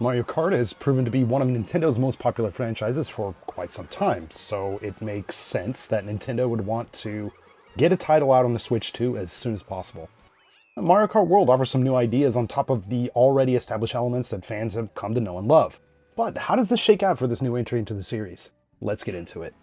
Mario Kart has proven to be one of Nintendo's most popular franchises for quite some time, so it makes sense that Nintendo would want to get a title out on the Switch 2 as soon as possible. Mario Kart World offers some new ideas on top of the already established elements that fans have come to know and love. But how does this shake out for this new entry into the series? Let's get into it.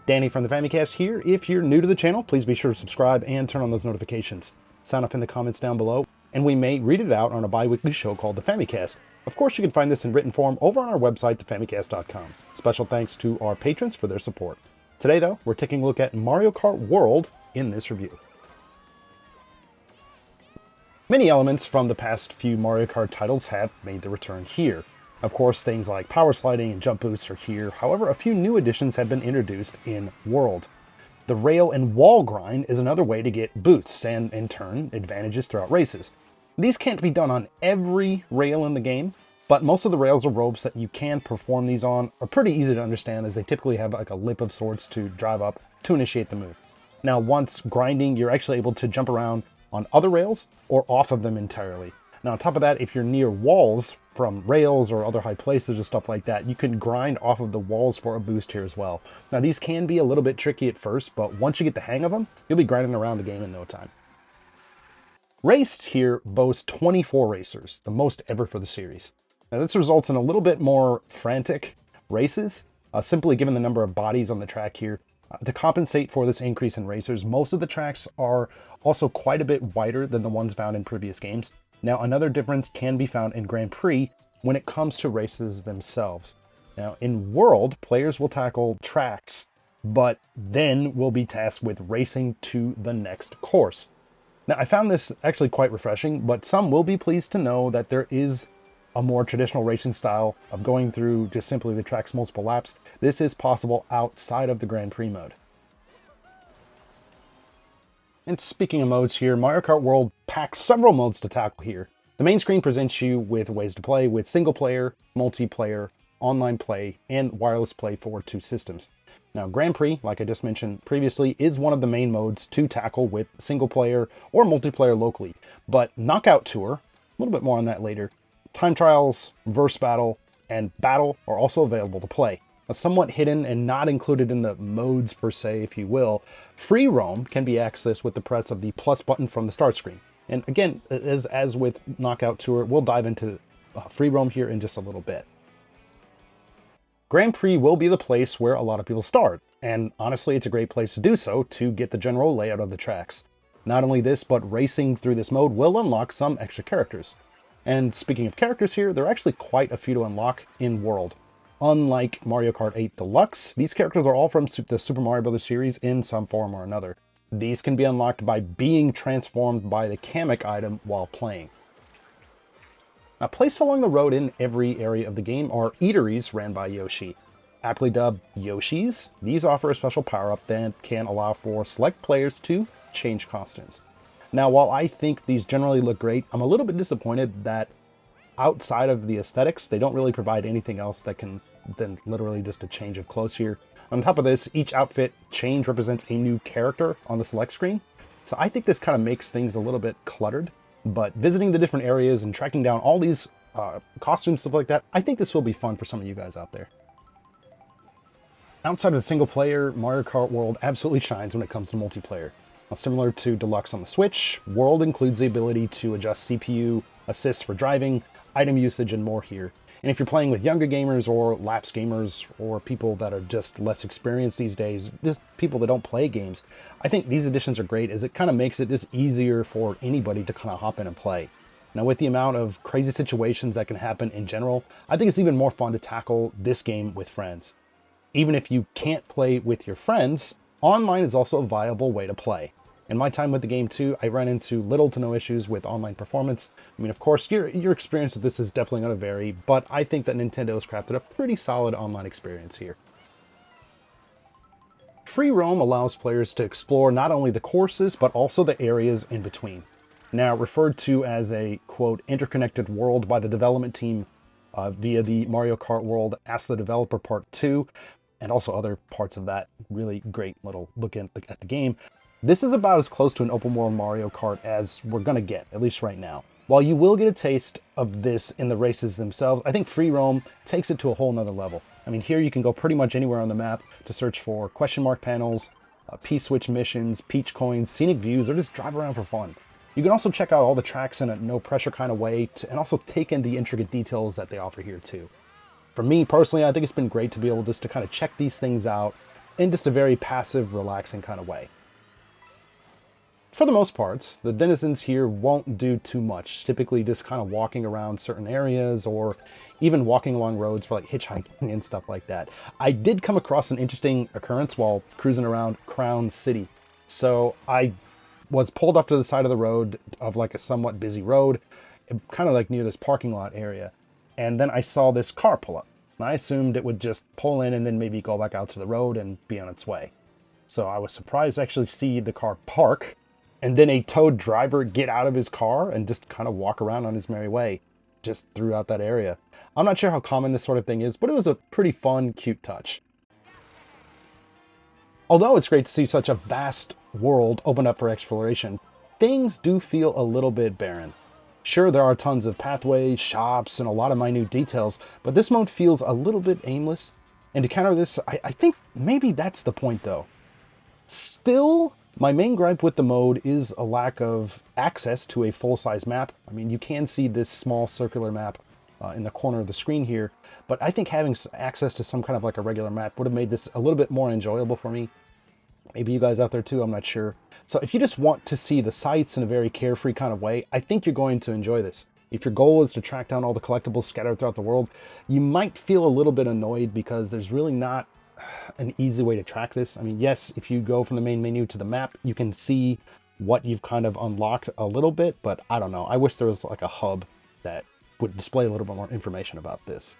Danny from the Famicast here. If you're new to the channel, please be sure to subscribe and turn on those notifications. Sound off in the comments down below, and we may read it out on a bi-weekly show called the Famicast. Of course, you can find this in written form over on our website, thefamicast.com. Special thanks to our patrons for their support. Today, though, we're taking a look at Mario Kart World in this review. Many elements from the past few Mario Kart titles have made their return here. Of course, things like power sliding and jump boosts are here. However, a few new additions have been introduced in World. The rail and wall grind is another way to get boosts and, in turn, advantages throughout races. These can't be done on every rail in the game, but most of the rails or ropes that you can perform these on are pretty easy to understand, as they typically have like a lip of sorts to drive up to initiate the move. Now, once grinding, you're actually able to jump around on other rails or off of them entirely. Now, on top of that, if you're near walls from rails or other high places or stuff like that, you can grind off of the walls for a boost here as well. Now, these can be a little bit tricky at first, but once you get the hang of them, you'll be grinding around the game in no time. Raced here boasts 24 racers, the most ever for the series. Now, this results in a little bit more frantic races, simply given the number of bodies on the track here. To compensate for this increase in racers, most of the tracks are also quite a bit wider than the ones found in previous games. Now, another difference can be found in Grand Prix when it comes to races themselves. Now, in World, players will tackle tracks, but then will be tasked with racing to the next course. Now, I found this actually quite refreshing, but some will be pleased to know that there is a more traditional racing style of going through just simply the track's multiple laps. This is possible outside of the Grand Prix mode. And speaking of modes here, Mario Kart World packs several modes to tackle here. The main screen presents you with ways to play with single player, multiplayer, online play, and wireless play for two systems. Now, Grand Prix, like I just mentioned previously, is one of the main modes to tackle with single player or multiplayer locally. But Knockout Tour, a little bit more on that later, Time Trials, Verse Battle, and Battle are also available to play. Now, somewhat hidden and not included in the modes per se, if you will, Free Roam can be accessed with the press of the plus button from the start screen. And again, as with Knockout Tour, we'll dive into Free Roam here in just a little bit. Grand Prix will be the place where a lot of people start, and honestly, it's a great place to do so to get the general layout of the tracks. Not only this, but racing through this mode will unlock some extra characters. And speaking of characters here, there are actually quite a few to unlock in World. Unlike Mario Kart 8 Deluxe, these characters are all from the Super Mario Bros. Series in some form or another. These can be unlocked by being transformed by the Kamek item while playing. Now, placed along the road in every area of the game are eateries ran by Yoshi. Aptly dubbed Yoshis, these offer a special power-up that can allow for select players to change costumes. Now, while I think these generally look great, I'm a little bit disappointed that outside of the aesthetics, they don't really provide anything else that can than literally just a change of clothes here. On top of this, each outfit change represents a new character on the select screen. So I think this kind of makes things a little bit cluttered. But visiting the different areas and tracking down all these costumes, stuff like that, I think this will be fun for some of you guys out there. Outside of the single player, Mario Kart World absolutely shines when it comes to multiplayer. Now, similar to Deluxe on the Switch, World includes the ability to adjust CPU assists for driving, item usage, and more here. And if you're playing with younger gamers or lapsed gamers or people that are just less experienced these days, just people that don't play games, I think these additions are great, as it kind of makes it just easier for anybody to kind of hop in and play. Now, with the amount of crazy situations that can happen in general, I think it's even more fun to tackle this game with friends. Even if you can't play with your friends, online is also a viable way to play. In my time with the game too, I ran into little to no issues with online performance. I mean, of course, your experience with this is definitely going to vary, but I think that Nintendo has crafted a pretty solid online experience here. Free Roam allows players to explore not only the courses, but also the areas in between. Now, referred to as a, quote, interconnected world by the development team via the Mario Kart World Ask the Developer Part 2, and also other parts of that really great little look at the game. This is about as close to an open world Mario Kart as we're going to get, at least right now. While you will get a taste of this in the races themselves, I think free roam takes it to a whole nother level. I mean, here you can go pretty much anywhere on the map to search for question mark panels, P-switch missions, peach coins, scenic views, or just drive around for fun. You can also check out all the tracks in a no-pressure kind of way, and also take in the intricate details that they offer here too. For me personally, I think it's been great to be able just to kind of check these things out in just a very passive, relaxing kind of way. For the most part, the denizens here won't do too much, typically just kind of walking around certain areas or even walking along roads for like hitchhiking and stuff like that. I did come across an interesting occurrence while cruising around Crown City. So I was pulled off to the side of the road of like a somewhat busy road, kind of like near this parking lot area. And then I saw this car pull up. And I assumed it would just pull in and then maybe go back out to the road and be on its way. So I was surprised to actually see the car park and then a towed driver get out of his car and just kind of walk around on his merry way just throughout that area. I'm not sure how common this sort of thing is, but it was a pretty fun, cute touch. Although it's great to see such a vast world open up for exploration, things do feel a little bit barren. Sure, there are tons of pathways, shops, and a lot of minute details, but this mode feels a little bit aimless. And to counter this, I think maybe that's the point though. Still, my main gripe with the mode is a lack of access to a full-size map. I mean, you can see this small circular map in the corner of the screen here, but I think having access to some kind of like a regular map would have made this a little bit more enjoyable for me. Maybe you guys out there too, I'm not sure. So if you just want to see the sights in a very carefree kind of way, I think you're going to enjoy this. If your goal is to track down all the collectibles scattered throughout the world, you might feel a little bit annoyed because there's really not an easy way to track this. I mean, yes, if you go from the main menu to the map, you can see what you've kind of unlocked a little bit, but I don't know. I wish there was like a hub that would display a little bit more information about this.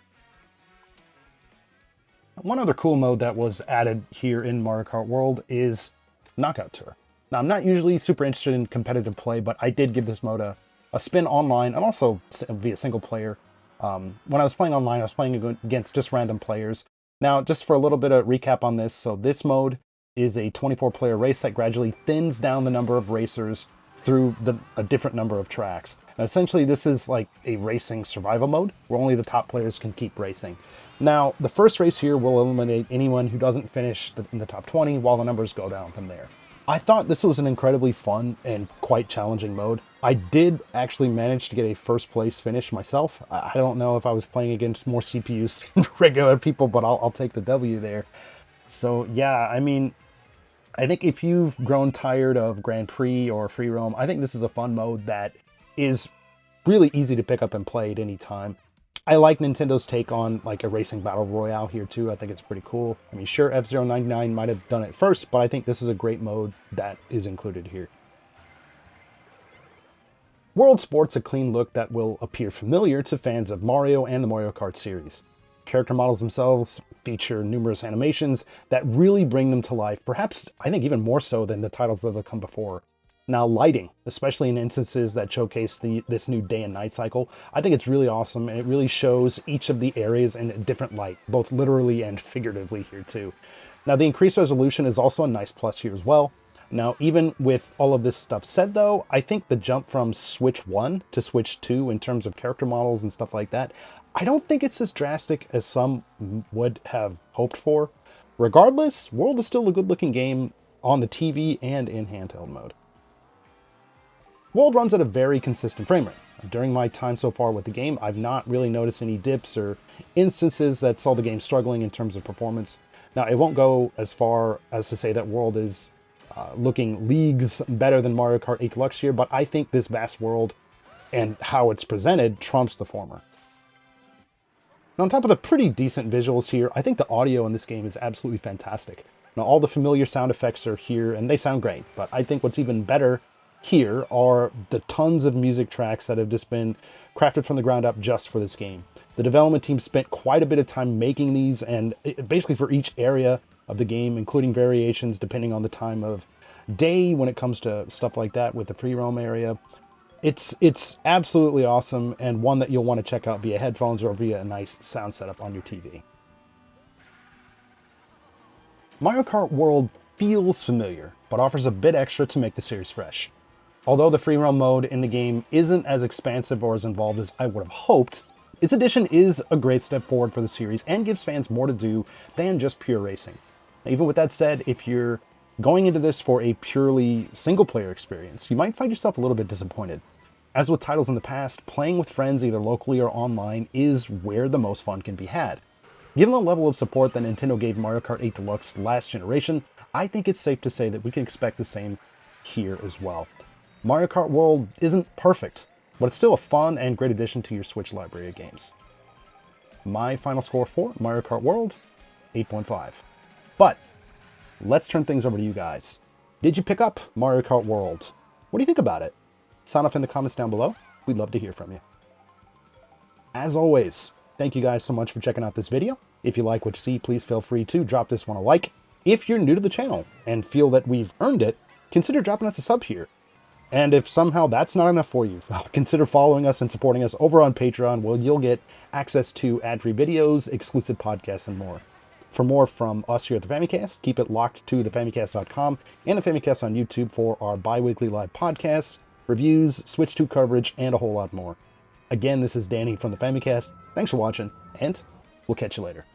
One other cool mode that was added here in Mario Kart World is Knockout Tour. Now, I'm not usually super interested in competitive play, but I did give this mode a spin online and also via single player. When I was playing online, I was playing against just random players. Now, just for a little bit of recap on this, so this mode is a 24-player race that gradually thins down the number of racers through a different number of tracks. Now, essentially, this is like a racing survival mode where only the top players can keep racing. Now, the first race here will eliminate anyone who doesn't finish in the top 20 while the numbers go down from there. I thought this was an incredibly fun and quite challenging mode. I did actually manage to get a first place finish myself. I don't know if I was playing against more CPUs than regular people, but I'll take the W there. So yeah, I mean, I think if you've grown tired of Grand Prix or free roam, I think this is a fun mode that is really easy to pick up and play at any time. I like Nintendo's take on like a racing battle royale here too. I think it's pretty cool. I mean, sure, F-Zero 99 might have done it first, but I think this is a great mode that is included here. World sports a clean look that will appear familiar to fans of Mario and the Mario Kart series. Character models themselves feature numerous animations that really bring them to life, perhaps I think even more so than the titles that have come before. Now, lighting, especially in instances that showcase this new day and night cycle, I think it's really awesome, and it really shows each of the areas in a different light, both literally and figuratively here too. Now, the increased resolution is also a nice plus here as well. Now, even with all of this stuff said though, I think the jump from Switch 1 to Switch 2 in terms of character models and stuff like that, I don't think it's as drastic as some would have hoped for. Regardless, World is still a good looking game on the TV and in handheld mode. World runs at a very consistent frame rate. During my time so far with the game, I've not really noticed any dips or instances that saw the game struggling in terms of performance. Now, it won't go as far as to say that World is looking leagues better than Mario Kart 8 Deluxe here, but I think this vast world and how it's presented trumps the former. Now, on top of the pretty decent visuals here, I think the audio in this game is absolutely fantastic. Now, all the familiar sound effects are here, and they sound great, but I think what's even better here are the tons of music tracks that have just been crafted from the ground up just for this game. The development team spent quite a bit of time making these, and basically for each area of the game, including variations depending on the time of day when it comes to stuff like that with the free roam area. It's absolutely awesome, and one that you'll want to check out via headphones or via a nice sound setup on your TV. Mario Kart World feels familiar, but offers a bit extra to make the series fresh. Although the free roam mode in the game isn't as expansive or as involved as I would have hoped, this addition is a great step forward for the series and gives fans more to do than just pure racing. Even with that said, if you're going into this for a purely single-player experience, you might find yourself a little bit disappointed. As with titles in the past, playing with friends either locally or online is where the most fun can be had. Given the level of support that Nintendo gave Mario Kart 8 Deluxe last generation, I think it's safe to say that we can expect the same here as well. Mario Kart World isn't perfect, but it's still a fun and great addition to your Switch library of games. My final score for Mario Kart World, 8.5. But let's turn things over to you guys. Did you pick up Mario Kart World? What do you think about it? Sound off in the comments down below. We'd love to hear from you. As always, thank you guys so much for checking out this video. If you like what you see, please feel free to drop this one a like. If you're new to the channel and feel that we've earned it, consider dropping us a sub here. And if somehow that's not enough for you, consider following us and supporting us over on Patreon, where you'll get access to ad-free videos, exclusive podcasts, and more. For more from us here at the Famicast, keep it locked to thefamicast.com and the Famicast on YouTube for our bi-weekly live podcast, reviews, Switch 2 coverage, and a whole lot more. Again, this is Danny from the Famicast. Thanks for watching, and we'll catch you later.